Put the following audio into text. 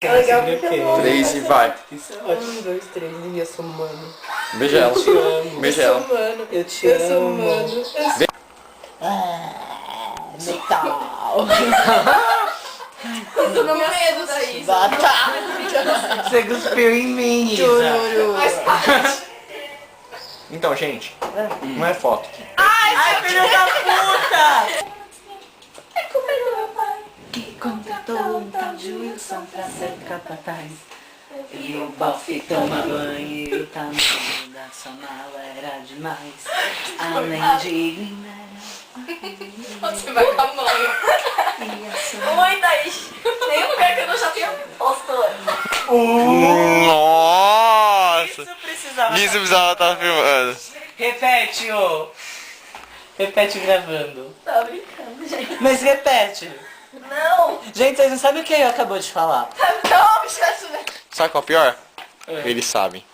É legal porque eu vou. 3 e vai. 1, 2, 3, eu sou humano. Beija ela. Eu te amo. Beija Eu ela. sou humano. Eu te amo. Eu sou humano. Metal. Eu tô no medo daí. Batata. Você cuspiu em mim, Isa. Então, gente, não é foto. Ai, filho da puta! Que contratou um tal de Wilson pra ser capataz. E o bofe toma banho e o tamanho da sua mala era demais. Além de linda. Você vai com a mãe. Mãe, Thaís. Tem um lugar que eu não já tenho posto. Nossa! Isso precisava. Isso precisava estar filmando. Repete, ô. Repete gravando. Tá brincando, gente. Mas repete. Não. Gente, vocês não sabem o que eu acabou de falar. Não, bicho. Sabe qual é o pior? Eles sabem.